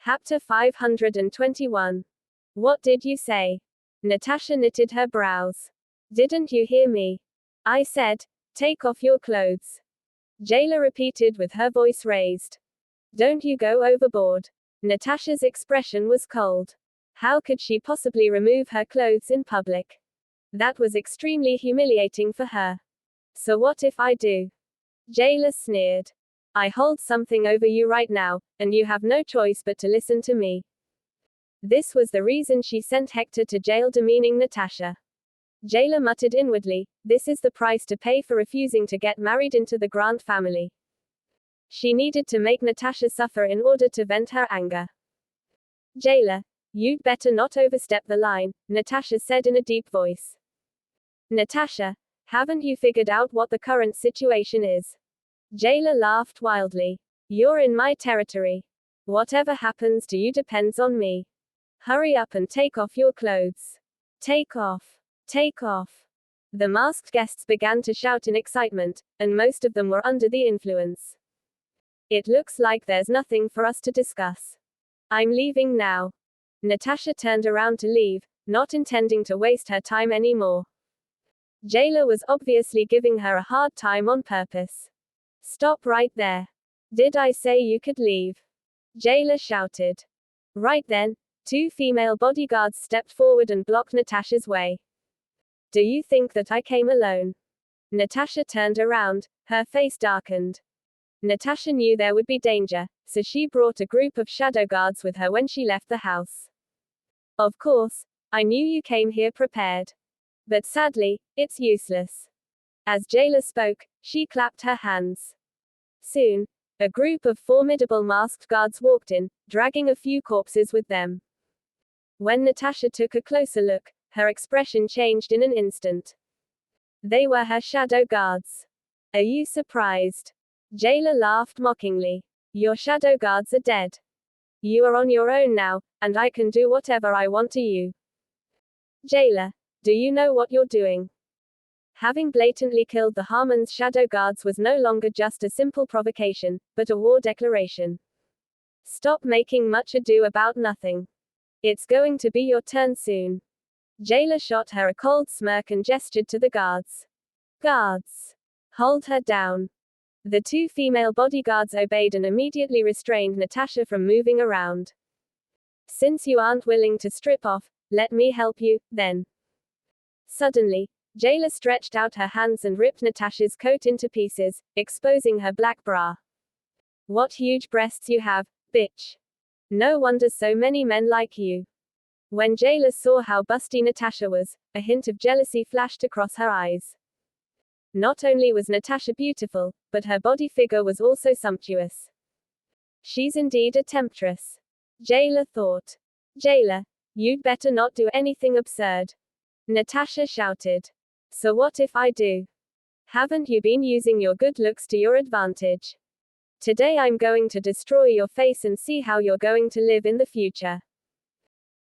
Chapter 521. What did you say? Natasha knitted her brows. Didn't you hear me? I said, take off your clothes. Jayla repeated with her voice raised. Don't you go overboard. Natasha's expression was cold. How could she possibly remove her clothes in public? That was extremely humiliating for her. So what if I do? Jayla sneered. I hold something over you right now, and you have no choice but to listen to me. This was the reason she sent Hector to jail, demeaning Natasha. Jayla muttered inwardly, this is the price to pay for refusing to get married into the Grant family. She needed to make Natasha suffer in order to vent her anger. Jayla, you'd better not overstep the line, Natasha said in a deep voice. Natasha, haven't you figured out what the current situation is? Jayla laughed wildly. You're in my territory. Whatever happens to you depends on me. Hurry up and take off your clothes. Take off. Take off. The masked guests began to shout in excitement, and most of them were under the influence. It looks like there's nothing for us to discuss. I'm leaving now. Natasha turned around to leave, not intending to waste her time anymore. Jayla was obviously giving her a hard time on purpose. Stop right there. Did I say you could leave? Jayla shouted. Right then, two female bodyguards stepped forward and blocked Natasha's way. Do you think that I came alone? Natasha turned around, her face darkened. Natasha knew there would be danger, so she brought a group of shadow guards with her when she left the house. Of course, I knew you came here prepared. But sadly, it's useless. As Jayla spoke, she clapped her hands. Soon, a group of formidable masked guards walked in, dragging a few corpses with them. When Natasha took a closer look, her expression changed in an instant. They were her shadow guards. Are you surprised? Jayla laughed mockingly. Your shadow guards are dead. You are on your own now, and I can do whatever I want to you. Jayla, do you know what you're doing? Having blatantly killed the Harmon's shadow guards was no longer just a simple provocation, but a war declaration. Stop making much ado about nothing. It's going to be your turn soon. Jayla shot her a cold smirk and gestured to the guards. Guards! Hold her down. The two female bodyguards obeyed and immediately restrained Natasha from moving around. Since you aren't willing to strip off, let me help you, then. Suddenly, Jayla stretched out her hands and ripped Natasha's coat into pieces, exposing her black bra. What huge breasts you have, bitch. No wonder so many men like you. When Jayla saw how busty Natasha was, a hint of jealousy flashed across her eyes. Not only was Natasha beautiful, but her body figure was also sumptuous. She's indeed a temptress. Jayla thought. Jayla, you'd better not do anything absurd. Natasha shouted. So what if I do? Haven't you been using your good looks to your advantage? Today I'm going to destroy your face and see how you're going to live in the future.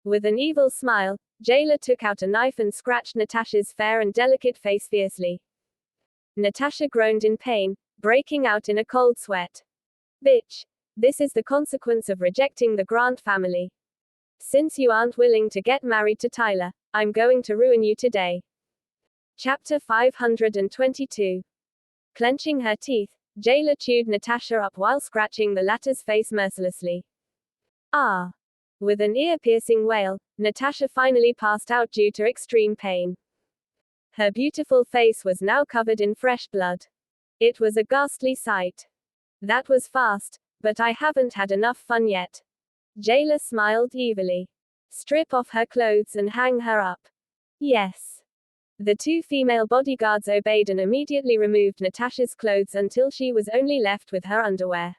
With an evil smile, Jayla took out a knife and scratched Natasha's fair and delicate face fiercely. Natasha groaned in pain, breaking out in a cold sweat. Bitch. This is the consequence of rejecting the Grant family. Since you aren't willing to get married to Tyler, I'm going to ruin you today. Chapter 522. Clenching her teeth, Jayla chewed Natasha up while scratching the latter's face mercilessly. Ah! With an ear-piercing wail, Natasha finally passed out due to extreme pain. Her beautiful face was now covered in fresh blood. It was a ghastly sight. That was fast, but I haven't had enough fun yet. Jayla smiled evilly. Strip off her clothes and hang her up. Yes. The two female bodyguards obeyed and immediately removed Natasha's clothes until she was only left with her underwear.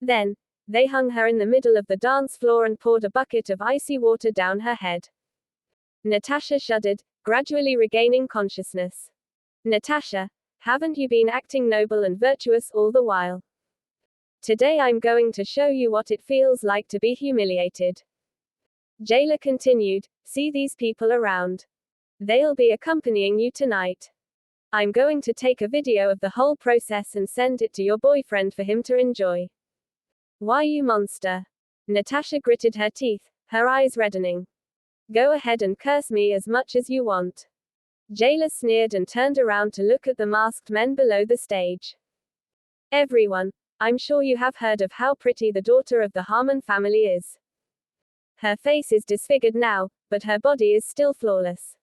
Then, they hung her in the middle of the dance floor and poured a bucket of icy water down her head. Natasha shuddered, gradually regaining consciousness. Natasha, haven't you been acting noble and virtuous all the while? Today I'm going to show you what it feels like to be humiliated. Jayla continued, see these people around. They'll be accompanying you tonight. I'm going to take a video of the whole process and send it to your boyfriend for him to enjoy. Why, you monster? Natasha gritted her teeth, her eyes reddening. Go ahead and curse me as much as you want. Jailer sneered and turned around to look at the masked men below the stage. Everyone, I'm sure you have heard of how pretty the daughter of the Harmon family is. Her face is disfigured now, but her body is still flawless.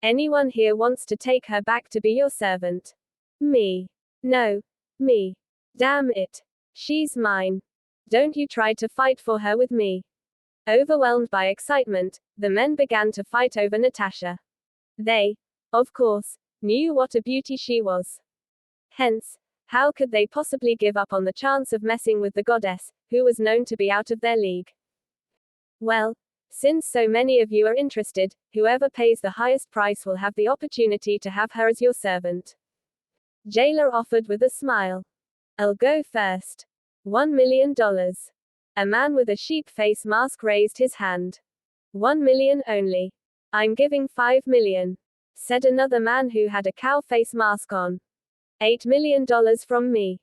Anyone here wants to take her back to be your servant? Me. No. Me. Damn it. She's mine. Don't you try to fight for her with me. Overwhelmed by excitement, the men began to fight over Natasha. They, of course, knew what a beauty she was. Hence, how could they possibly give up on the chance of messing with the goddess, who was known to be out of their league? Well, since so many of you are interested, whoever pays the highest price will have the opportunity to have her as your servant. Jailer offered with a smile. I'll go first. $1 million. A man with a sheep face mask raised his hand. 1 million only. I'm giving 5 million, said another man who had a cow face mask on. $8 million from me.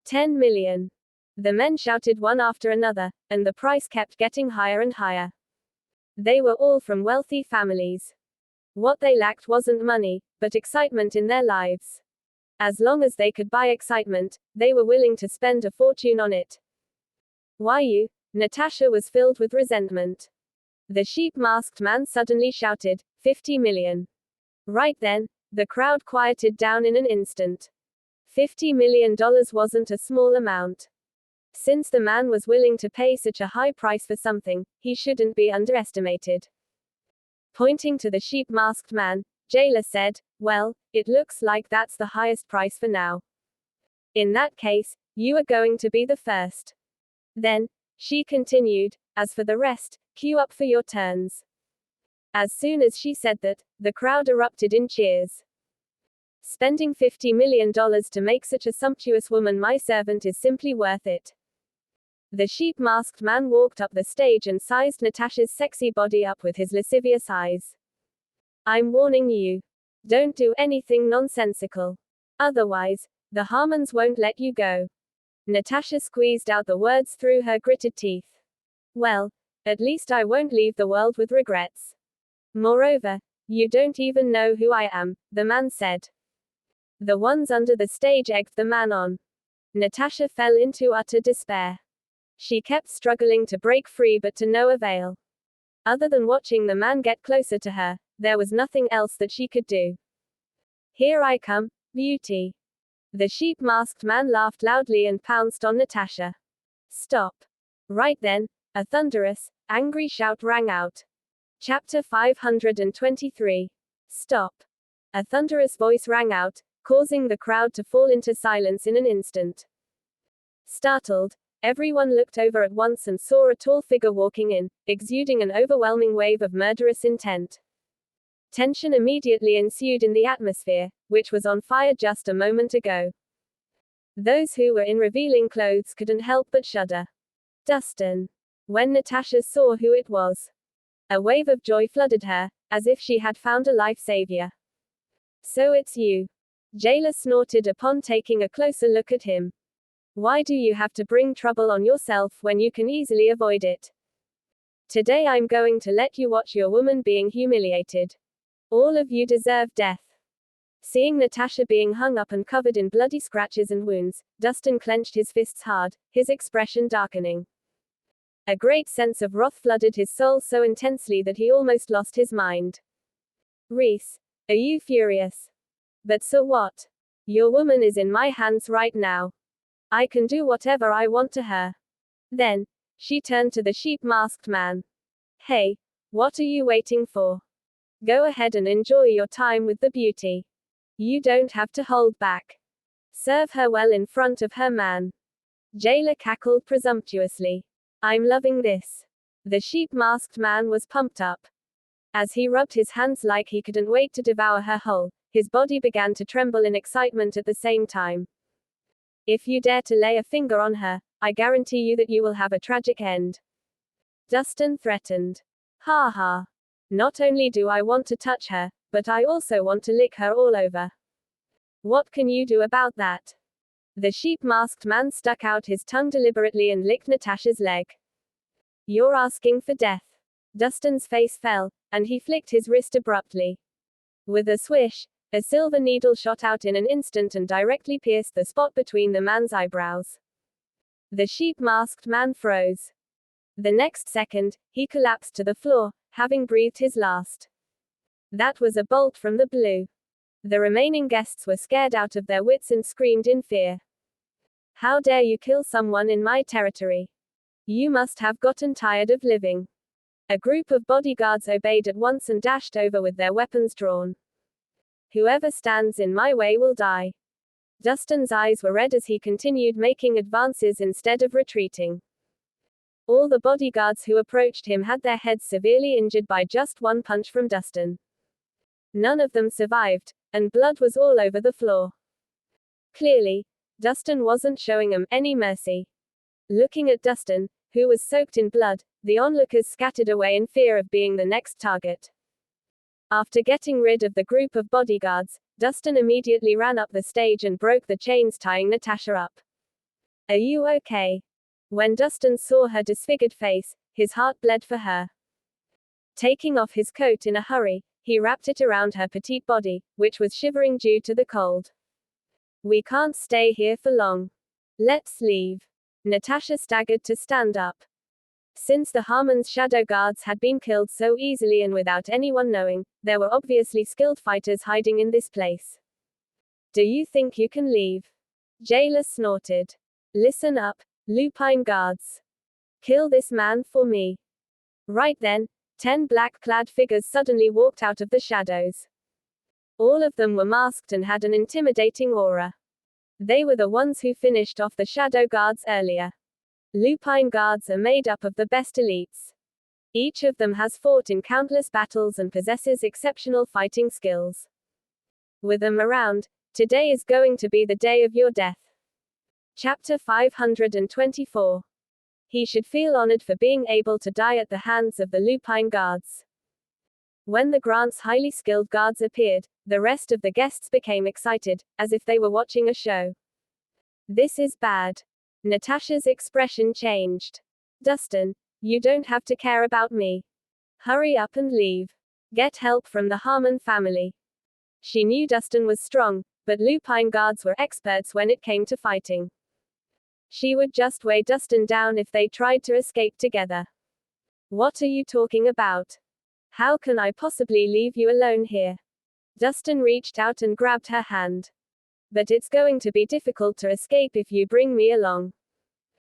10 million. The men shouted one after another, and the price kept getting higher and higher. They were all from wealthy families. What they lacked wasn't money, but excitement in their lives. As long as they could buy excitement, they were willing to spend a fortune on it. Why you? Natasha was filled with resentment. The sheep-masked man suddenly shouted, 50 million. Right then, the crowd quieted down in an instant. $50 million wasn't a small amount. Since the man was willing to pay such a high price for something, he shouldn't be underestimated. Pointing to the sheep-masked man, Jailer said, well, it looks like that's the highest price for now. In that case, you are going to be the first. Then, she continued, as for the rest, queue up for your turns. As soon as she said that, the crowd erupted in cheers. Spending $50 million to make such a sumptuous woman my servant is simply worth it. The sheep-masked man walked up the stage and sized Natasha's sexy body up with his lascivious eyes. I'm warning you. Don't do anything nonsensical. Otherwise, the Harmons won't let you go. Natasha squeezed out the words through her gritted teeth. Well, at least I won't leave the world with regrets. Moreover, you don't even know who I am, the man said. The ones under the stage egged the man on. Natasha fell into utter despair. She kept struggling to break free but to no avail. Other than watching the man get closer to her, there was nothing else that she could do. Here I come, beauty. The sheep-masked man laughed loudly and pounced on Natasha. Stop. Right then, a thunderous, angry shout rang out. Chapter 523. Stop. A thunderous voice rang out, causing the crowd to fall into silence in an instant. Startled, everyone looked over at once and saw a tall figure walking in, exuding an overwhelming wave of murderous intent. Tension immediately ensued in the atmosphere, which was on fire just a moment ago. Those who were in revealing clothes couldn't help but shudder. Dustin. When Natasha saw who it was, a wave of joy flooded her, as if she had found a life savior. So it's you. Jailer snorted upon taking a closer look at him. Why do you have to bring trouble on yourself when you can easily avoid it? Today I'm going to let you watch your woman being humiliated. All of you deserve death. Seeing Natasha being hung up and covered in bloody scratches and wounds, Dustin clenched his fists hard, his expression darkening. A great sense of wrath flooded his soul so intensely that he almost lost his mind. Rhys, are you furious? But so what? Your woman is in my hands right now. I can do whatever I want to her. Then, she turned to the sheep-masked man. Hey, what are you waiting for? Go ahead and enjoy your time with the beauty. You don't have to hold back. Serve her well in front of her man. Jailer cackled presumptuously. I'm loving this. The sheep-masked man was pumped up. As he rubbed his hands like he couldn't wait to devour her whole, his body began to tremble in excitement at the same time. If you dare to lay a finger on her, I guarantee you that you will have a tragic end. Dustin threatened. Ha ha. Not only do I want to touch her, but I also want to lick her all over. What can you do about that? The sheep-masked man stuck out his tongue deliberately and licked Natasha's leg. You're asking for death. Dustin's face fell, and he flicked his wrist abruptly. With a swish, a silver needle shot out in an instant and directly pierced the spot between the man's eyebrows. The sheep-masked man froze. The next second, he collapsed to the floor, having breathed his last. That was a bolt from the blue. The remaining guests were scared out of their wits and screamed in fear. How dare you kill someone in my territory? You must have gotten tired of living. A group of bodyguards obeyed at once and dashed over with their weapons drawn. Whoever stands in my way will die. Dustin's eyes were red as he continued making advances instead of retreating. All the bodyguards who approached him had their heads severely injured by just one punch from Dustin. None of them survived, and blood was all over the floor. Clearly, Dustin wasn't showing them any mercy. Looking at Dustin, who was soaked in blood, the onlookers scattered away in fear of being the next target. After getting rid of the group of bodyguards, Dustin immediately ran up the stage and broke the chains tying Natasha up. Are you okay? When Dustin saw her disfigured face, his heart bled for her. Taking off his coat in a hurry, he wrapped it around her petite body, which was shivering due to the cold. We can't stay here for long. Let's leave. Natasha staggered to stand up. Since the Harmon's shadow guards had been killed so easily and without anyone knowing, there were obviously skilled fighters hiding in this place. Do you think you can leave? Jailer snorted. Listen up, lupine guards. Kill this man for me. Right then, 10 black-clad figures suddenly walked out of the shadows. All of them were masked and had an intimidating aura. They were the ones who finished off the shadow guards earlier. Lupine guards are made up of the best elites. Each of them has fought in countless battles and possesses exceptional fighting skills. With them around, today is going to be the day of your death. Chapter 524. He should feel honored for being able to die at the hands of the lupine guards. When the Grant's highly skilled guards appeared, the rest of the guests became excited, as if they were watching a show. This is bad. Natasha's expression changed. Dustin, you don't have to care about me. Hurry up and leave. Get help from the Harmon family. She knew Dustin was strong, but lupine guards were experts when it came to fighting. She would just weigh Dustin down if they tried to escape together. What are you talking about? How can I possibly leave you alone here? Dustin reached out and grabbed her hand. But it's going to be difficult to escape if you bring me along.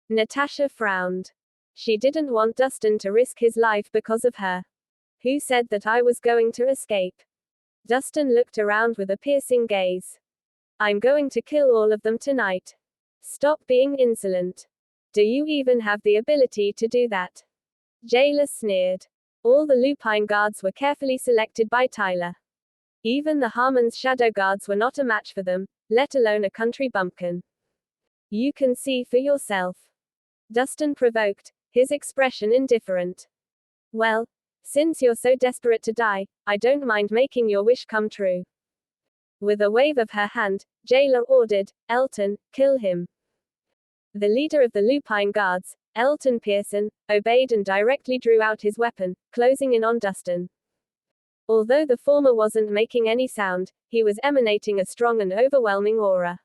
Natasha frowned. She didn't want Dustin to risk his life because of her. Who said that I was going to escape? Dustin looked around with a piercing gaze. I'm going to kill all of them tonight. Stop being insolent. Do you even have the ability to do that? Jailer sneered. All the lupine guards were carefully selected by Tyler. Even the Harmon's shadow guards were not a match for them, let alone a country bumpkin. You can see for yourself. Dustin provoked, his expression indifferent. Well, since you're so desperate to die, I don't mind making your wish come true. With a wave of her hand, Jailer ordered, Elton, kill him. The leader of the lupine guards, Elton Pearson, obeyed and directly drew out his weapon, closing in on Dustin. Although the former wasn't making any sound, he was emanating a strong and overwhelming aura.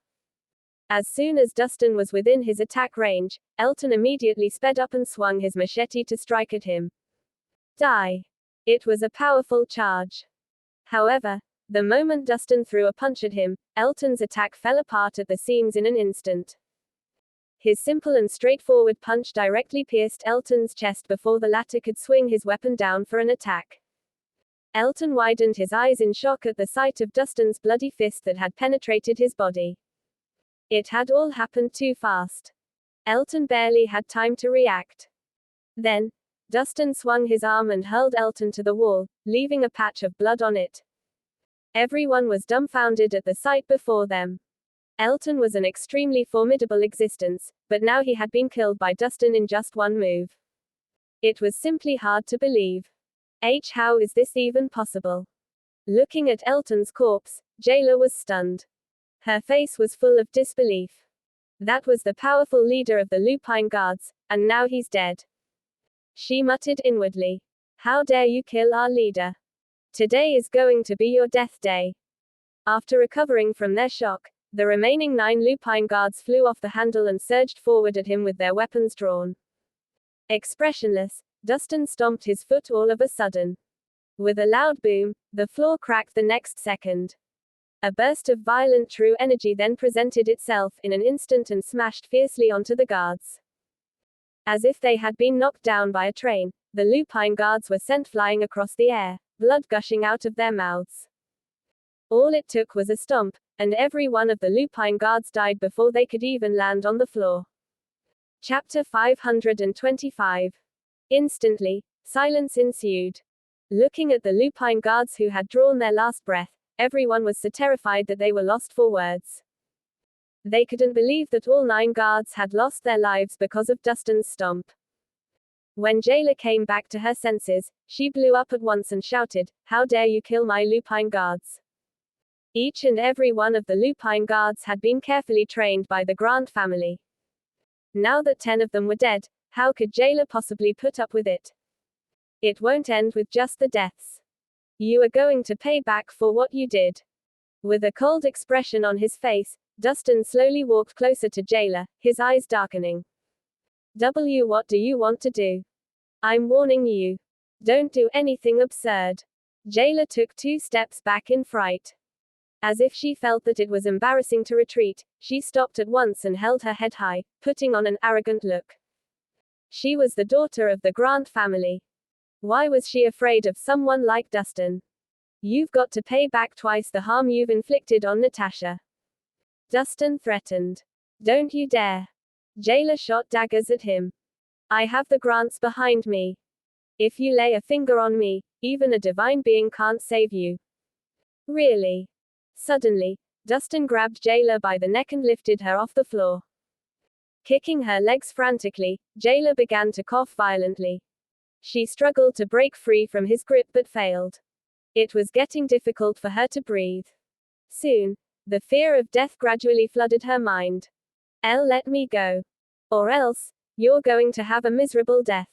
As soon as Dustin was within his attack range, Elton immediately sped up and swung his machete to strike at him. Die. It was a powerful charge. However, the moment Dustin threw a punch at him, Elton's attack fell apart at the seams in an instant. His simple and straightforward punch directly pierced Elton's chest before the latter could swing his weapon down for an attack. Elton widened his eyes in shock at the sight of Dustin's bloody fist that had penetrated his body. It had all happened too fast. Elton barely had time to react. Then, Dustin swung his arm and hurled Elton to the wall, leaving a patch of blood on it. Everyone was dumbfounded at the sight before them. Elton was an extremely formidable existence, but now he had been killed by Dustin in just one move. It was simply hard to believe. How is this even possible? Looking at Elton's corpse, Jailer was stunned. Her face was full of disbelief. That was the powerful leader of the lupine guards, and now he's dead. She muttered inwardly. How dare you kill our leader? Today is going to be your death day. After recovering from their shock, the remaining 9 lupine guards flew off the handle and surged forward at him with their weapons drawn. Expressionless, Dustin stomped his foot all of a sudden. With a loud boom, the floor cracked the next second. A burst of violent true energy then presented itself in an instant and smashed fiercely onto the guards. As if they had been knocked down by a train, the lupine guards were sent flying across the air, blood gushing out of their mouths. All it took was a stomp, and every one of the lupine guards died before they could even land on the floor. Chapter 525. Instantly, silence ensued. Looking at the lupine guards who had drawn their last breath, everyone was so terrified that they were lost for words. They couldn't believe that all 9 guards had lost their lives because of Dustin's stomp. When Jayla came back to her senses, she blew up at once and shouted, "How dare you kill my lupine guards?" Each and every one of the lupine guards had been carefully trained by the Grant family. Now that 10 of them were dead, how could Jayla possibly put up with it? It won't end with just the deaths. You are going to pay back for what you did. With a cold expression on his face, Dustin slowly walked closer to Jayla, his eyes darkening. What do you want to do? I'm warning you. Don't do anything absurd. Jayla took 2 steps back in fright. As if she felt that it was embarrassing to retreat, she stopped at once and held her head high, putting on an arrogant look. She was the daughter of the Grant family. Why was she afraid of someone like Dustin? You've got to pay back twice the harm you've inflicted on Natasha. Dustin threatened. Don't you dare. Jayla shot daggers at him. I have the Grants behind me. If you lay a finger on me, even a divine being can't save you. Really? Suddenly, Dustin grabbed Jayla by the neck and lifted her off the floor. Kicking her legs frantically, Jayla began to cough violently. She struggled to break free from his grip but failed. It was getting difficult for her to breathe. Soon, the fear of death gradually flooded her mind. Let me go. Or else, you're going to have a miserable death.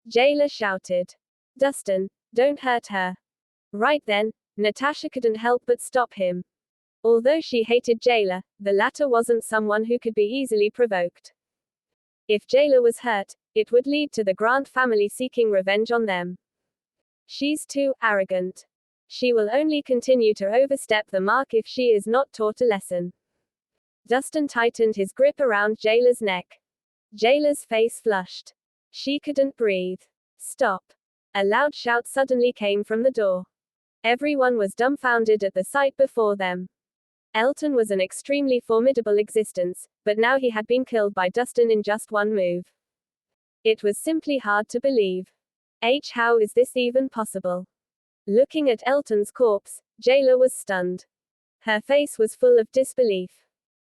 Jayla shouted. Dustin, don't hurt her. Right then, Natasha couldn't help but stop him. Although she hated Jayla, the latter wasn't someone who could be easily provoked. If Jayla was hurt, it would lead to the Grant family seeking revenge on them. She's too arrogant. She will only continue to overstep the mark if she is not taught a lesson. Dustin tightened his grip around Jayla's neck. Jayla's face flushed. She couldn't breathe. Stop. A loud shout suddenly came from the door. Everyone was dumbfounded at the sight before them. Elton was an extremely formidable existence, but now he had been killed by Dustin in just one move. It was simply hard to believe. How is this even possible? Looking at Elton's corpse, Jayla was stunned. Her face was full of disbelief.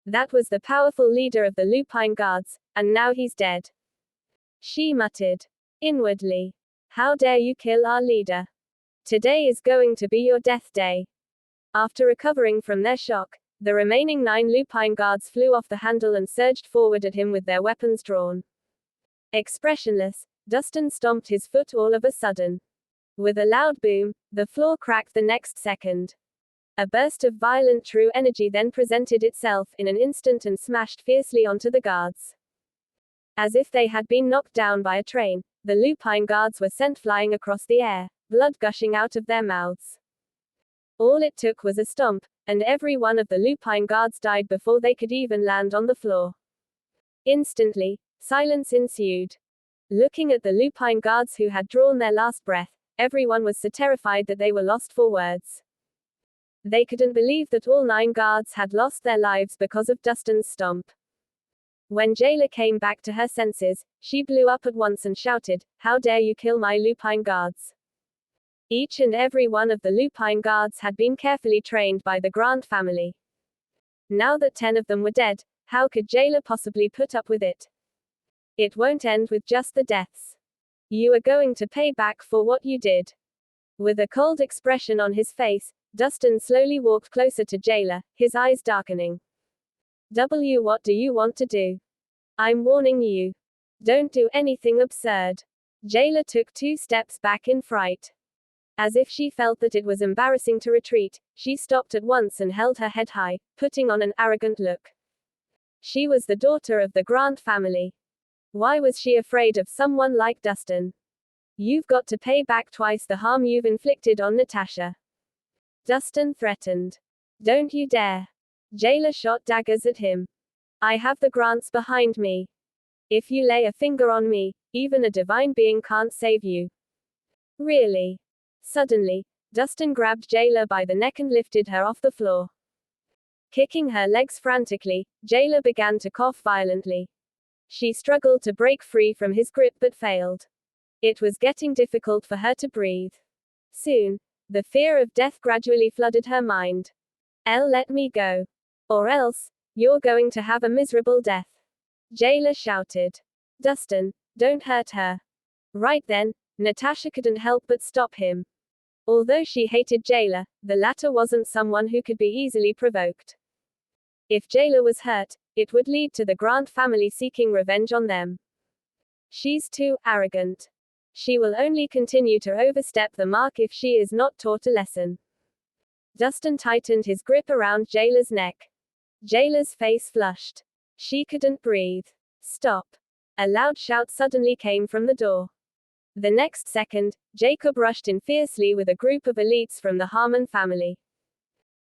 That was the powerful leader of the lupine guards, and now he's dead. She muttered. Inwardly. How dare you kill our leader? Today is going to be your death day. After recovering from their shock, the remaining 9 lupine guards flew off the handle and surged forward at him with their weapons drawn. Expressionless, Dustin stomped his foot all of a sudden. With a loud boom, the floor cracked the next second. A burst of violent true energy then presented itself in an instant and smashed fiercely onto the guards. As if they had been knocked down by a train, the lupine guards were sent flying across the air, blood gushing out of their mouths. All it took was a stomp, and every one of the lupine guards died before they could even land on the floor. Instantly, silence ensued. Looking at the lupine guards who had drawn their last breath, everyone was so terrified that they were lost for words. They couldn't believe that all 9 guards had lost their lives because of Dustin's stomp. When Jayla came back to her senses, she blew up at once and shouted, "How dare you kill my lupine guards?" Each and every one of the lupine guards had been carefully trained by the Grant family. Now that 10 of them were dead, how could Jayla possibly put up with it? It won't end with just the deaths. You are going to pay back for what you did. With a cold expression on his face, Dustin slowly walked closer to Jayla, his eyes darkening. What do you want to do? I'm warning you. Don't do anything absurd. Jailer took 2 steps back in fright. As if she felt that it was embarrassing to retreat, she stopped at once and held her head high, putting on an arrogant look. She was the daughter of the Grant family. Why was she afraid of someone like Dustin? You've got to pay back twice the harm you've inflicted on Natasha. Dustin threatened. Don't you dare. Jailer shot daggers at him. I have the Grants behind me. If you lay a finger on me, even a divine being can't save you. Really? Suddenly, Dustin grabbed Jailer by the neck and lifted her off the floor. Kicking her legs frantically, Jailer began to cough violently. She struggled to break free from his grip but failed. It was getting difficult for her to breathe. Soon, the fear of death gradually flooded her mind. Let me go. Or else, you're going to have a miserable death. Jailer shouted. Dustin, don't hurt her. Right then, Natasha couldn't help but stop him. Although she hated Jailer, the latter wasn't someone who could be easily provoked. If Jailer was hurt, it would lead to the Grant family seeking revenge on them. She's too arrogant. She will only continue to overstep the mark if she is not taught a lesson. Dustin tightened his grip around Jailer's neck. Jailer's face flushed. She couldn't breathe. Stop. A loud shout suddenly came from the door. The next second, Jacob rushed in fiercely with a group of elites from the Harmon family.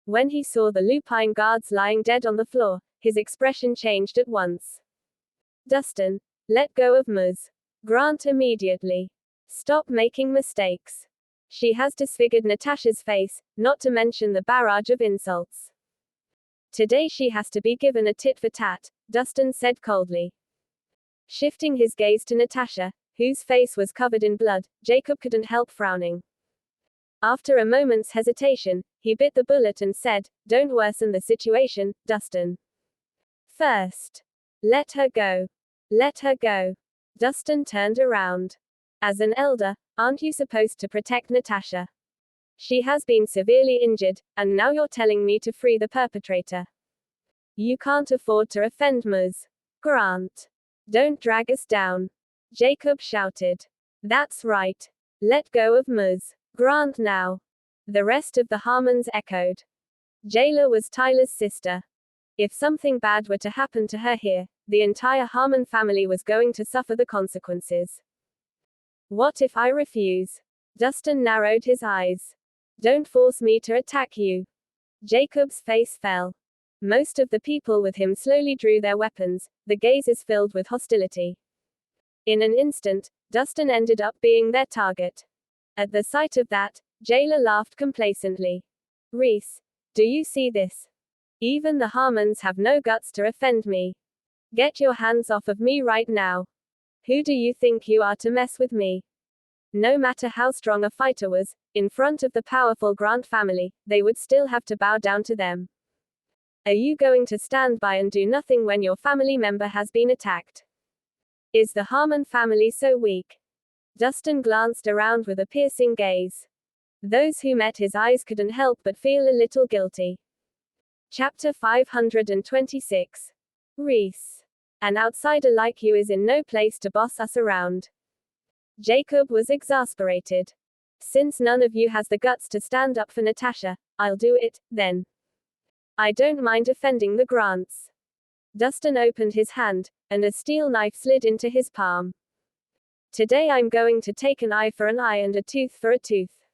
When he saw the lupine guards lying dead on the floor, his expression changed at once. Dustin, let go of Ms. Grant immediately. Stop making mistakes. She has disfigured Natasha's face, not to mention the barrage of insults. Today she has to be given a tit for tat, Dustin said coldly. Shifting his gaze to Natasha, whose face was covered in blood, Jacob couldn't help frowning. After a moment's hesitation, he bit the bullet and said, Don't worsen the situation, Dustin. First. Let her go. Let her go. Dustin turned around. As an elder, aren't you supposed to protect Natasha? She has been severely injured, and now you're telling me to free the perpetrator. You can't afford to offend Ms. Grant. Don't drag us down. Jacob shouted. That's right. Let go of Ms. Grant now. The rest of the Harmons echoed. Jailer was Tyler's sister. If something bad were to happen to her here, the entire Harmon family was going to suffer the consequences. What if I refuse? Dustin narrowed his eyes. Don't force me to attack you. Jacob's face fell. Most of the people with him slowly drew their weapons, the gazes filled with hostility. In an instant, Dustin ended up being their target. At the sight of that, Jailer laughed complacently. Rhys, do you see this? Even the Harmons have no guts to offend me. Get your hands off of me right now. Who do you think you are to mess with me? No matter how strong a fighter was, in front of the powerful Grant family, they would still have to bow down to them. Are you going to stand by and do nothing when your family member has been attacked? Is the Harmon family so weak? Dustin glanced around with a piercing gaze. Those who met his eyes couldn't help but feel a little guilty. Chapter 526. Rhys. An outsider like you is in no place to boss us around. Jacob was exasperated. Since none of you has the guts to stand up for Natasha, I'll do it, then. I don't mind offending the Grants. Dustin opened his hand, and a steel knife slid into his palm. Today I'm going to take an eye for an eye and a tooth for a tooth.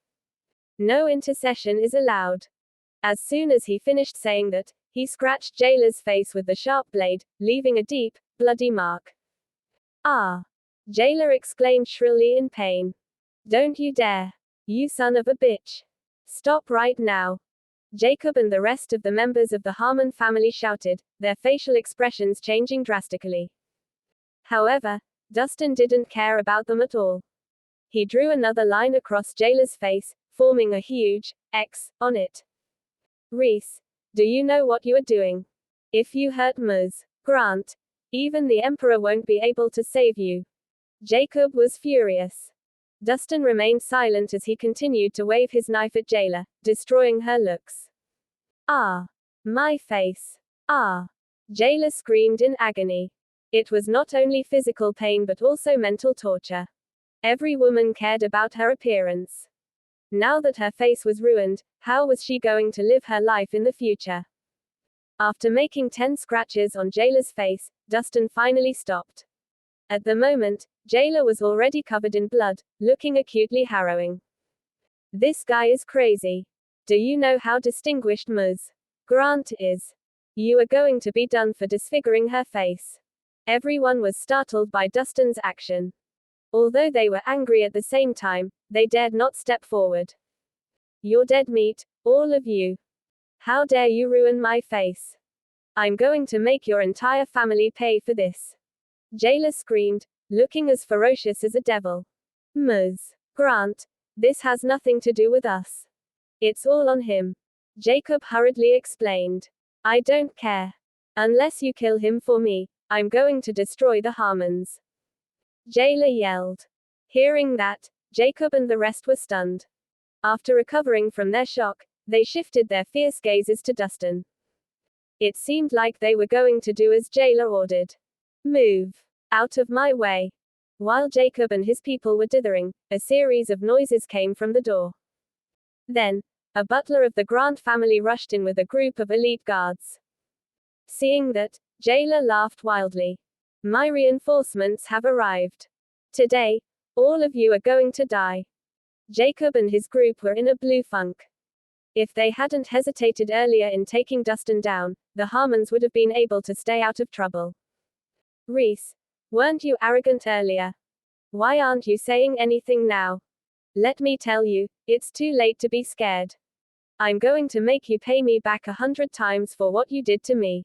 No intercession is allowed. As soon as he finished saying that, he scratched Jailer's face with the sharp blade, leaving a deep, bloody mark. Ah! Jailer exclaimed shrilly in pain. Don't you dare! You son of a bitch! Stop right now! Jacob and the rest of the members of the Harmon family shouted, their facial expressions changing drastically. However, Dustin didn't care about them at all. He drew another line across Jailer's face, forming a huge X on it. Rhys, do you know what you are doing? If you hurt Ms. Grant, even the Emperor won't be able to save you. Jacob was furious. Dustin remained silent as he continued to wave his knife at Jailer, destroying her looks. Ah! My face! Ah! Jailer screamed in agony. It was not only physical pain but also mental torture. Every woman cared about her appearance. Now that her face was ruined, how was she going to live her life in the future? After making 10 scratches on Jailer's face, Dustin finally stopped. At the moment, Jailer was already covered in blood, looking acutely harrowing. This guy is crazy. Do you know how distinguished Ms. Grant is? You are going to be done for disfiguring her face. Everyone was startled by Dustin's action. Although they were angry at the same time, they dared not step forward. You're dead meat, all of you. How dare you ruin my face? I'm going to make your entire family pay for this. Jailer screamed, looking as ferocious as a devil. Ms. Grant, this has nothing to do with us. It's all on him. Jacob hurriedly explained. I don't care. Unless you kill him for me, I'm going to destroy the Harmons. Jailer yelled. Hearing that, Jacob and the rest were stunned. After recovering from their shock, they shifted their fierce gazes to Dustin. It seemed like they were going to do as Jailer ordered. Move out of my way. While Jacob and his people were dithering, a series of noises came from the door. Then, a butler of the Grant family rushed in with a group of elite guards. Seeing that, Jailer laughed wildly. My reinforcements have arrived. Today, all of you are going to die. Jacob and his group were in a blue funk. If they hadn't hesitated earlier in taking Dustin down, the Harmons would have been able to stay out of trouble. Rhys, weren't you arrogant earlier? Why aren't you saying anything now? Let me tell you, it's too late to be scared. I'm going to make you pay me back 100 times for what you did to me.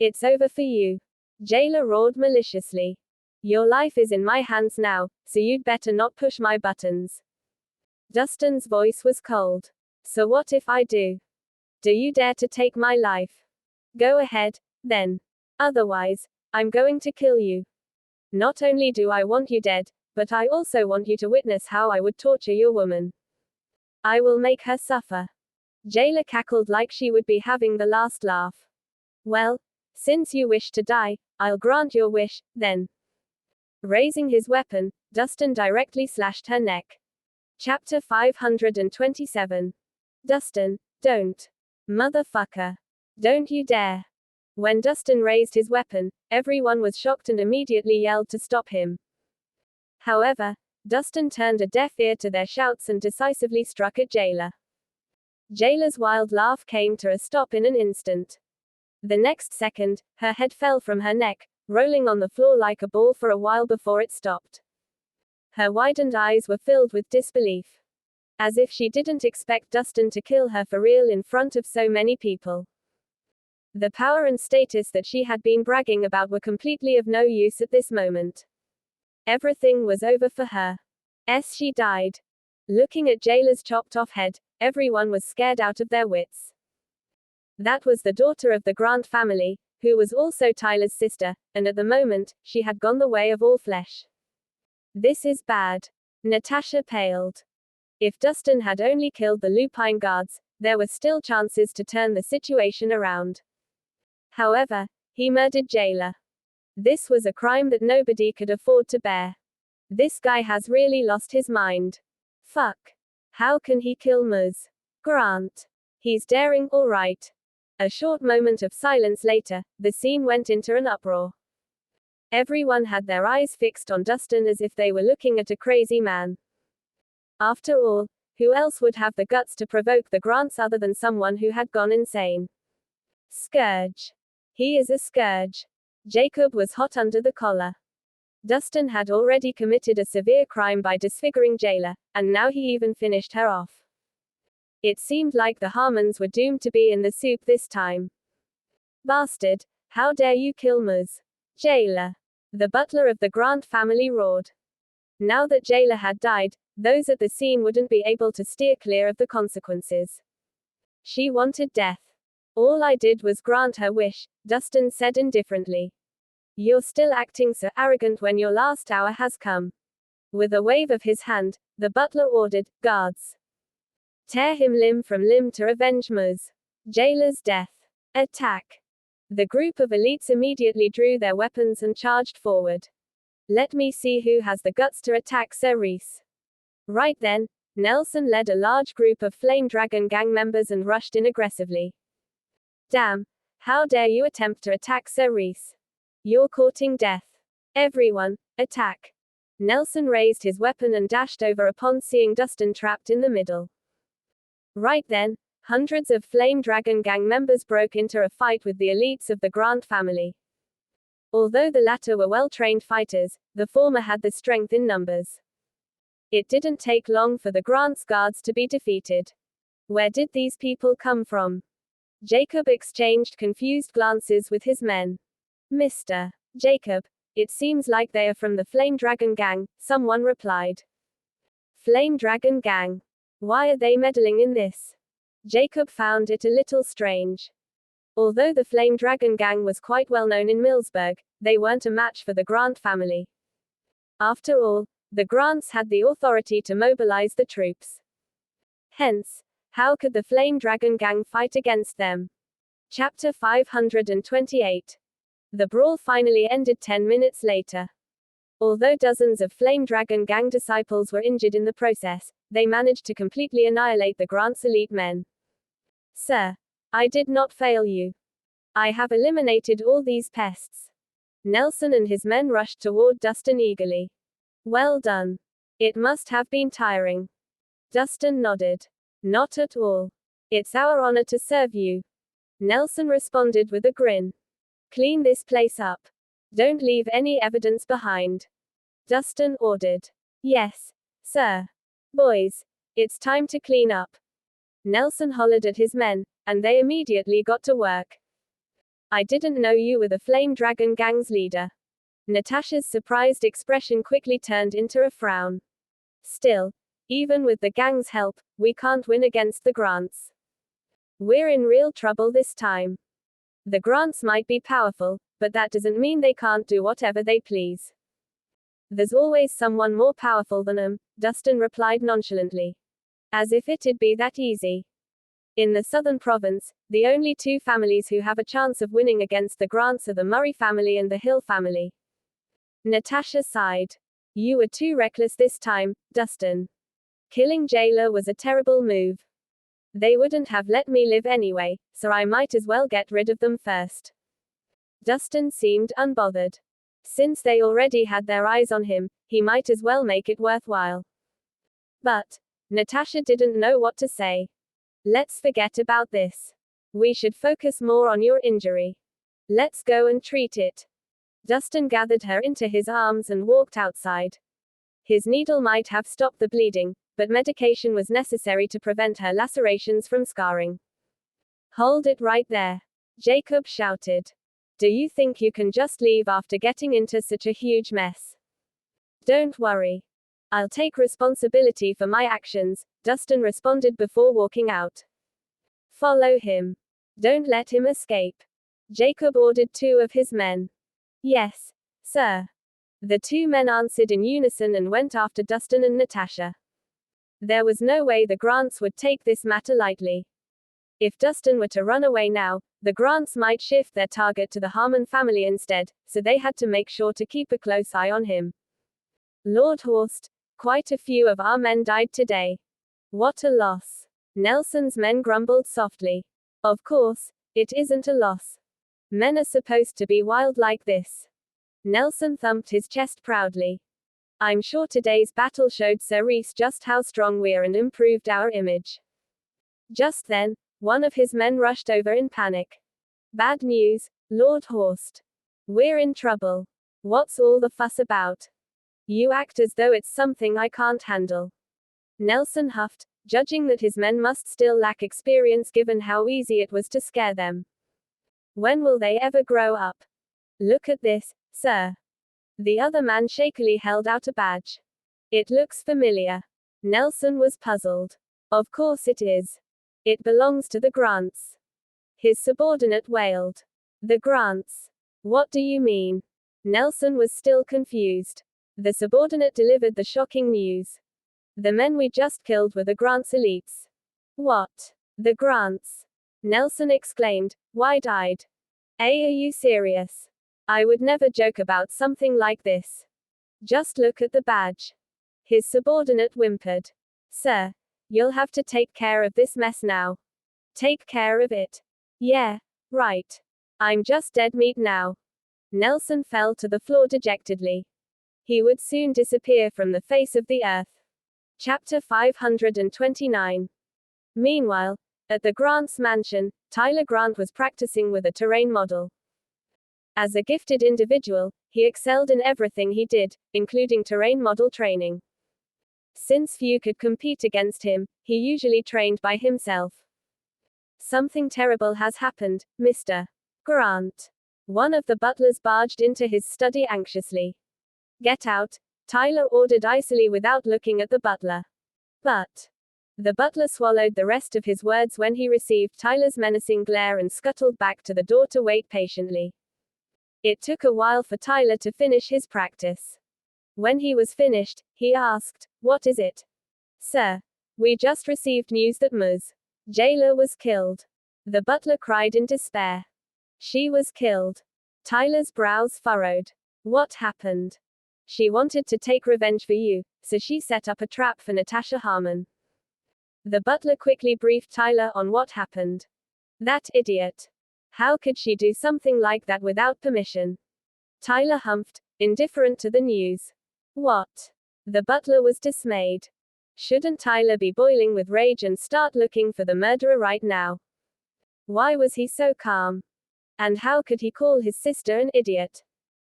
It's over for you. Jailer roared maliciously. Your life is in my hands now, so you'd better not push my buttons. Dustin's voice was cold. So what if I do? Do you dare to take my life? Go ahead, then. Otherwise, I'm going to kill you. Not only do I want you dead, but I also want you to witness how I would torture your woman. I will make her suffer. Jailer cackled like she would be having the last laugh. Well, since you wish to die, I'll grant your wish, then. Raising his weapon, Dustin directly slashed her neck. Chapter 527. Dustin, don't. Motherfucker. Don't you dare. When Dustin raised his weapon, everyone was shocked and immediately yelled to stop him. However, Dustin turned a deaf ear to their shouts and decisively struck at Jailer. Jailer's wild laugh came to a stop in an instant. The next second, her head fell from her neck, rolling on the floor like a ball for a while before it stopped. Her widened eyes were filled with disbelief. As if she didn't expect Dustin to kill her for real in front of so many people. The power and status that she had been bragging about were completely of no use at this moment. Everything was over for her. She died. Looking at Jailer's chopped off head, everyone was scared out of their wits. That was the daughter of the Grant family, who was also Tyler's sister, and at the moment, she had gone the way of all flesh. This is bad. Natasha paled. If Dustin had only killed the Lupine guards, there were still chances to turn the situation around. However, he murdered Jailer. This was a crime that nobody could afford to bear. This guy has really lost his mind. Fuck. How can he kill Ms. Grant? He's daring, all right. A short moment of silence later, the scene went into an uproar. Everyone had their eyes fixed on Dustin as if they were looking at a crazy man. After all, who else would have the guts to provoke the Grants other than someone who had gone insane? Scourge. He is a scourge. Jacob was hot under the collar. Dustin had already committed a severe crime by disfiguring Jailer, and now he even finished her off. It seemed like the Harmons were doomed to be in the soup this time. Bastard, how dare you kill Ms. Jailer? The butler of the Grant family roared. Now that Jailer had died, those at the scene wouldn't be able to steer clear of the consequences. She wanted death. All I did was grant her wish, Dustin said indifferently. You're still acting so arrogant when your last hour has come. With a wave of his hand, the butler ordered, guards. Tear him limb from limb to avenge Ms. Jailer's death. Attack. The group of elites immediately drew their weapons and charged forward. Let me see who has the guts to attack Sir Rhys. Right then, Nelson led a large group of Flame Dragon gang members and rushed in aggressively. Damn! How dare you attempt to attack Sir Rhys? You're courting death. Everyone, attack! Nelson raised his weapon and dashed over upon seeing Dustin trapped in the middle. Right then, hundreds of Flame Dragon gang members broke into a fight with the elites of the Grant family. Although the latter were well-trained fighters, the former had the strength in numbers. It didn't take long for the Grant's guards to be defeated. Where did these people come from? Jacob exchanged confused glances with his men. Mr. Jacob, it seems like they are from the Flame Dragon gang, someone replied. Flame Dragon gang? Why are they meddling in this? Jacob found it a little strange. Although the Flame Dragon gang was quite well known in Millsburg, they weren't a match for the Grant family. After all, the Grants had the authority to mobilize the troops. Hence, how could the Flame Dragon gang fight against them? Chapter 528. The brawl finally ended 10 minutes later. Although dozens of Flame Dragon gang disciples were injured in the process, they managed to completely annihilate the Grant's elite men. Sir, I did not fail you. I have eliminated all these pests. Nelson and his men rushed toward Dustin eagerly. Well done. It must have been tiring. Dustin nodded. Not at all. It's our honor to serve you. Nelson responded with a grin. Clean this place up. Don't leave any evidence behind. Dustin ordered. Yes, sir. Boys, it's time to clean up. Nelson hollered at his men, and they immediately got to work. I didn't know you were the Flame Dragon gang's leader. Natasha's surprised expression quickly turned into a frown. Still, even with the gang's help, we can't win against the Grants. We're in real trouble this time. The Grants might be powerful, but that doesn't mean they can't do whatever they please. There's always someone more powerful than them, Dustin replied nonchalantly. As if it'd be that easy. In the southern province, the only two families who have a chance of winning against the Grants are the Murray family and the Hill family. Natasha sighed. You were too reckless this time, Dustin. Killing Jailer was a terrible move. They wouldn't have let me live anyway, so I might as well get rid of them first. Dustin seemed unbothered. Since they already had their eyes on him, he might as well make it worthwhile. But Natasha didn't know what to say. Let's forget about this. We should focus more on your injury. Let's go and treat it. Dustin gathered her into his arms and walked outside. His needle might have stopped the bleeding, but medication was necessary to prevent her lacerations from scarring. Hold it right there. Jacob shouted. Do you think you can just leave after getting into such a huge mess? Don't worry. I'll take responsibility for my actions, Dustin responded before walking out. Follow him. Don't let him escape. Jacob ordered two of his men. Yes, sir. The two men answered in unison and went after Dustin and Natasha. There was no way the Grants would take this matter lightly. If Dustin were to run away now, the Grants might shift their target to the Harmon family instead, so they had to make sure to keep a close eye on him. Lord Horst, quite a few of our men died today. What a loss. Nelson's men grumbled softly. Of course, it isn't a loss. Men are supposed to be wild like this. Nelson thumped his chest proudly. I'm sure today's battle showed Sir Rhys just how strong we are and improved our image. Just then, one of his men rushed over in panic. Bad news, Lord Horst. We're in trouble. What's all the fuss about? You act as though it's something I can't handle. Nelson huffed, judging that his men must still lack experience given how easy it was to scare them. When will they ever grow up? Look at this, sir. The other man shakily held out a badge. It looks familiar. Nelson was puzzled. Of course it is. It belongs to the Grants. His subordinate wailed. The Grants? What do you mean? Nelson was still confused. The subordinate delivered the shocking news. The men we just killed were the Grants' elites. What? The Grants? Nelson exclaimed, wide-eyed. Are you serious? I would never joke about something like this. Just look at the badge. His subordinate whimpered. Sir, you'll have to take care of this mess now. Take care of it. Yeah, right. I'm just dead meat now. Nelson fell to the floor dejectedly. He would soon disappear from the face of the earth. Chapter 529. Meanwhile, at the Grant's mansion, Tyler Grant was practicing with a terrain model. As a gifted individual, he excelled in everything he did, including terrain model training. Since few could compete against him, he usually trained by himself. Something terrible has happened, Mr. Grant. One of the butlers barged into his study anxiously. Get out, Tyler ordered icily without looking at the butler. But the butler swallowed the rest of his words when he received Tyler's menacing glare and scuttled back to the door to wait patiently. It took a while for Tyler to finish his practice. When he was finished, he asked, "What is it?" "Sir, we just received news that Ms. Jailer was killed." The butler cried in despair. She was killed. Tyler's brows furrowed. What happened? She wanted to take revenge for you, so she set up a trap for Natasha Harmon. The butler quickly briefed Tyler on what happened. That idiot. How could she do something like that without permission? Tyler humphed, indifferent to the news. What? The butler was dismayed. Shouldn't Tyler be boiling with rage and start looking for the murderer right now? Why was he so calm? And how could he call his sister an idiot?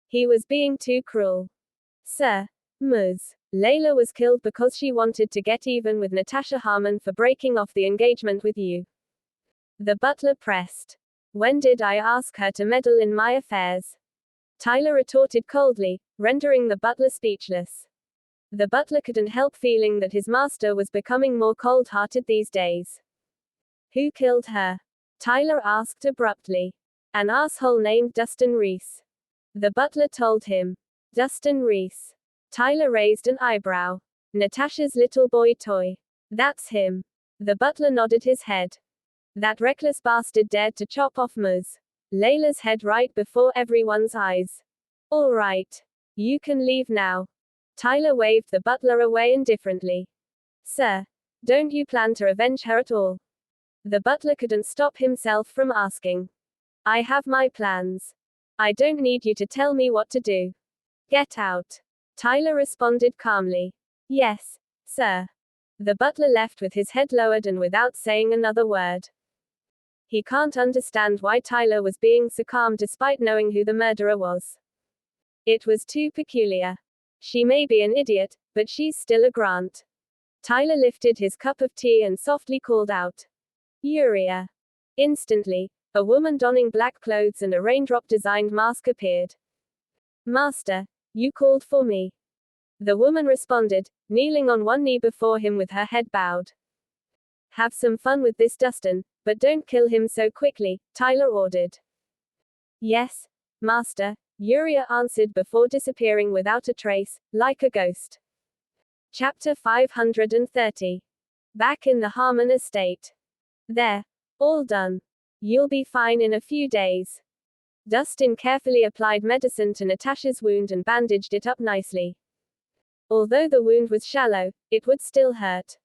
He was being too cruel. Sir, Ms. Layla was killed because she wanted to get even with Natasha Harmon for breaking off the engagement with you. The butler pressed. When did I ask her to meddle in my affairs? Tyler retorted coldly, rendering the butler speechless. The butler couldn't help feeling that his master was becoming more cold-hearted these days. Who killed her? Tyler asked abruptly. An asshole named Dustin Rhys. The butler told him. Dustin Rhys. Tyler raised an eyebrow. Natasha's little boy toy. That's him. The butler nodded his head. That reckless bastard dared to chop off Ms. Layla's head right before everyone's eyes. All right. You can leave now. Tyler waved the butler away indifferently. Sir, don't you plan to revenge her at all? The butler couldn't stop himself from asking. I have my plans. I don't need you to tell me what to do. Get out. Tyler responded calmly. Yes, sir. The butler left with his head lowered and without saying another word. He can't understand why Tyler was being so calm despite knowing who the murderer was. It was too peculiar. She may be an idiot, but she's still a Grant. Tyler lifted his cup of tea and softly called out. Uriah. Instantly, a woman donning black clothes and a raindrop-designed mask appeared. Master, you called for me. The woman responded, kneeling on one knee before him with her head bowed. Have some fun with this Dustin, but don't kill him so quickly, Tyler ordered. Yes, Master, Uriah answered before disappearing without a trace, like a ghost. Chapter 530. Back in the Harmon estate. There. All done. You'll be fine in a few days. Dustin carefully applied medicine to Natasha's wound and bandaged it up nicely. Although the wound was shallow, it would still hurt.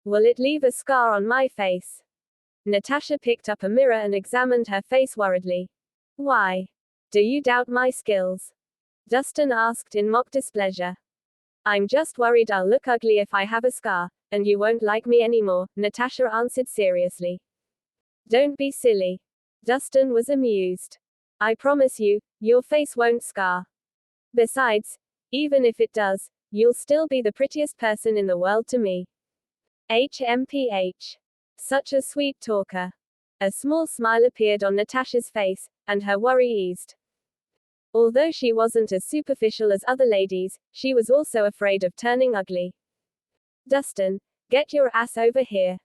Will it leave a scar on my face? Natasha picked up a mirror and examined her face worriedly. Why? Do you doubt my skills? Dustin asked in mock displeasure. I'm just worried I'll look ugly if I have a scar, and you won't like me anymore, Natasha answered seriously. Don't be silly. Dustin was amused. I promise you, your face won't scar. Besides, even if it does, you'll still be the prettiest person in the world to me. HMPH. Such a sweet talker. A small smile appeared on Natasha's face, and her worry eased. Although she wasn't as superficial as other ladies, she was also afraid of turning ugly. Dustin, get your ass over here.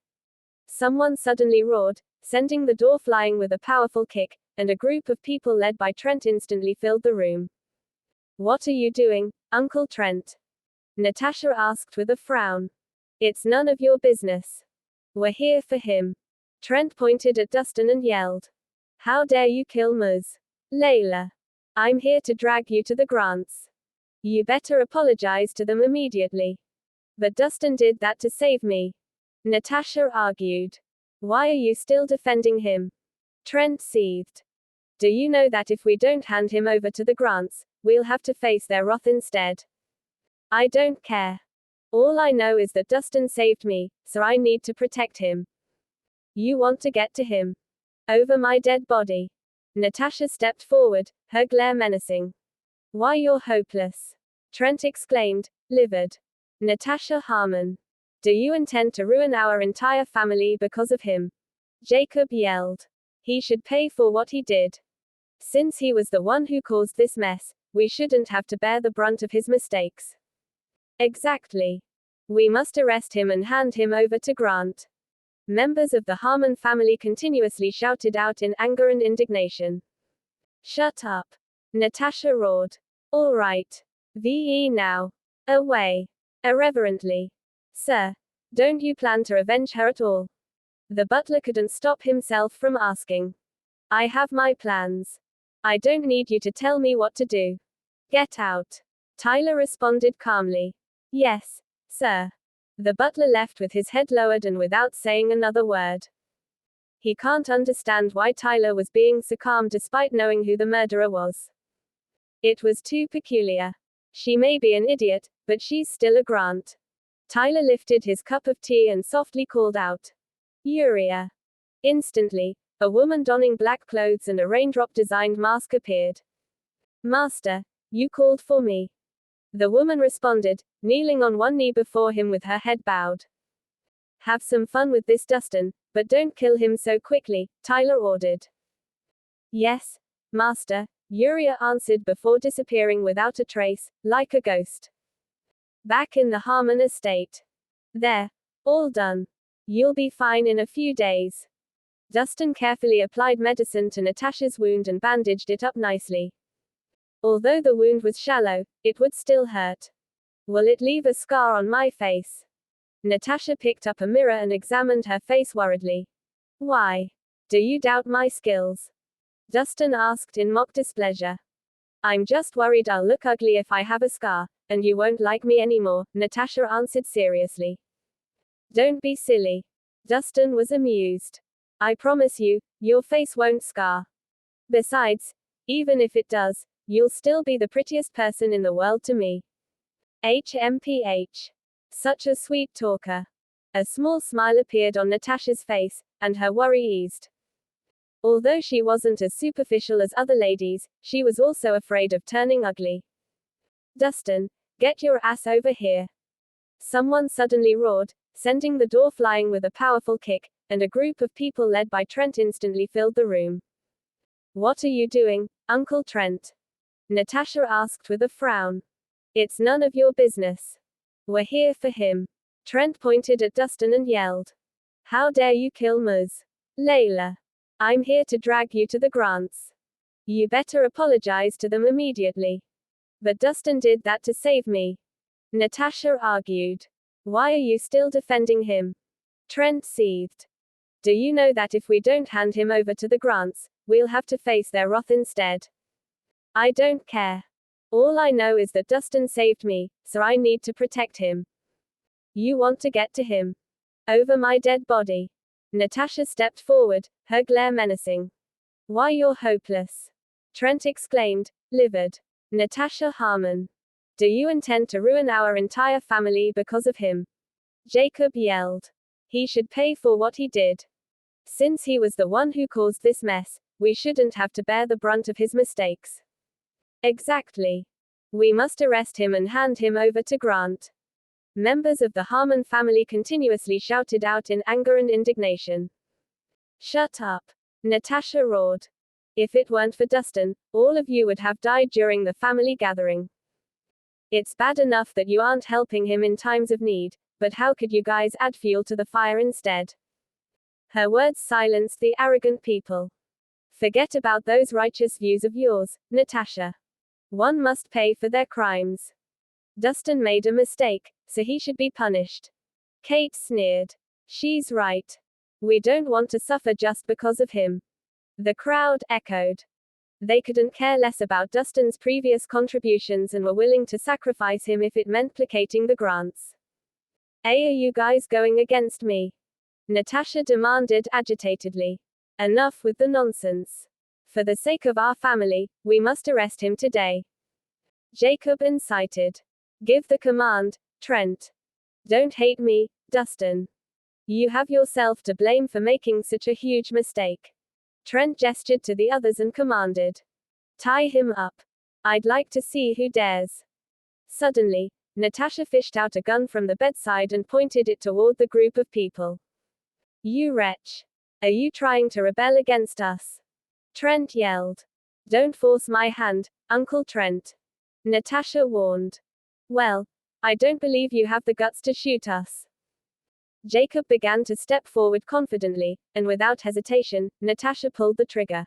Someone suddenly roared, sending the door flying with a powerful kick, and a group of people led by Trent instantly filled the room. What are you doing, Uncle Trent? Natasha asked with a frown. It's none of your business. We're here for him. Trent pointed at Dustin and yelled. How dare you kill Ms. Layla? I'm here to drag you to the Grants. You better apologize to them immediately. But Dustin did that to save me. Natasha argued. Why are you still defending him? Trent seethed. Do you know that if we don't hand him over to the Grants, we'll have to face their wrath instead? I don't care. All I know is that Dustin saved me, so I need to protect him. You want to get to him. Over my dead body. Natasha stepped forward, her glare menacing. Why, you're hopeless. Trent exclaimed, livid. Natasha Harmon. Do you intend to ruin our entire family because of him? Jacob yelled. He should pay for what he did. Since he was the one who caused this mess, we shouldn't have to bear the brunt of his mistakes. Exactly. We must arrest him and hand him over to Grant. Members of the Harmon family continuously shouted out in anger and indignation. Shut up. Natasha roared. All right. VE now. Away. Irreverently. Sir, don't you plan to revenge her at all? The butler couldn't stop himself from asking. I have my plans. I don't need you to tell me what to do. Get out. Tyler responded calmly. Yes, sir. The butler left with his head lowered and without saying another word. He can't understand why Tyler was being so calm despite knowing who the murderer was. It was too peculiar. She may be an idiot, but she's still a Grant. Tyler lifted his cup of tea and softly called out, Uriah. Instantly, a woman donning black clothes and a raindrop-designed mask appeared. Master, you called for me. The woman responded, kneeling on one knee before him with her head bowed. Have some fun with this Dustin, but don't kill him so quickly, Tyler ordered. Yes, Master, Uriah answered before disappearing without a trace, like a ghost. Back in the Harmon estate. There. All done. You'll be fine in a few days. Dustin carefully applied medicine to Natasha's wound and bandaged it up nicely. Although the wound was shallow, it would still hurt. Will it leave a scar on my face? Natasha picked up a mirror and examined her face worriedly. Why? Do you doubt my skills? Dustin asked in mock displeasure. I'm just worried I'll look ugly if I have a scar, and you won't like me anymore, Natasha answered seriously. Don't be silly. Dustin was amused. I promise you, your face won't scar. Besides, even if it does, you'll still be the prettiest person in the world to me. HMPH. Such a sweet talker. A small smile appeared on Natasha's face, and her worry eased. Although she wasn't as superficial as other ladies, she was also afraid of turning ugly. Dustin, get your ass over here. Someone suddenly roared, sending the door flying with a powerful kick, and a group of people led by Trent instantly filled the room. What are you doing, Uncle Trent? Natasha asked with a frown. It's none of your business. We're here for him. Trent pointed at Dustin and yelled. How dare you kill Muz? Layla. I'm here to drag you to the Grants. You better apologize to them immediately. But Dustin did that to save me. Natasha argued. Why are you still defending him? Trent seethed. Do you know that if we don't hand him over to the Grants, we'll have to face their wrath instead? I don't care. All I know is that Dustin saved me, so I need to protect him. You want to get to him. Over my dead body. Natasha stepped forward, her glare menacing. Why, you're hopeless. Trent exclaimed, livid. Natasha Harmon. Do you intend to ruin our entire family because of him? Jacob yelled. He should pay for what he did. Since he was the one who caused this mess, we shouldn't have to bear the brunt of his mistakes. Exactly. We must arrest him and hand him over to Grant. Members of the Harmon family continuously shouted out in anger and indignation. Shut up. Natasha roared. If it weren't for Dustin, all of you would have died during the family gathering. It's bad enough that you aren't helping him in times of need, but how could you guys add fuel to the fire instead? Her words silenced the arrogant people. Forget about those righteous views of yours, Natasha. One must pay for their crimes. Dustin made a mistake, so he should be punished. Kate sneered. She's right. We don't want to suffer just because of him. The crowd echoed. They couldn't care less about Dustin's previous contributions and were willing to sacrifice him if it meant placating the Grants. Hey, are you guys going against me? Natasha demanded agitatedly. Enough with the nonsense. For the sake of our family, we must arrest him today. Jacob incited. Give the command, Trent. Don't hate me, Dustin. You have yourself to blame for making such a huge mistake. Trent gestured to the others and commanded. Tie him up. I'd like to see who dares. Suddenly, Natasha fished out a gun from the bedside and pointed it toward the group of people. You wretch. Are you trying to rebel against us? Trent yelled. Don't force my hand, Uncle Trent. Natasha warned. Well, I don't believe you have the guts to shoot us. Jacob began to step forward confidently, and without hesitation, Natasha pulled the trigger.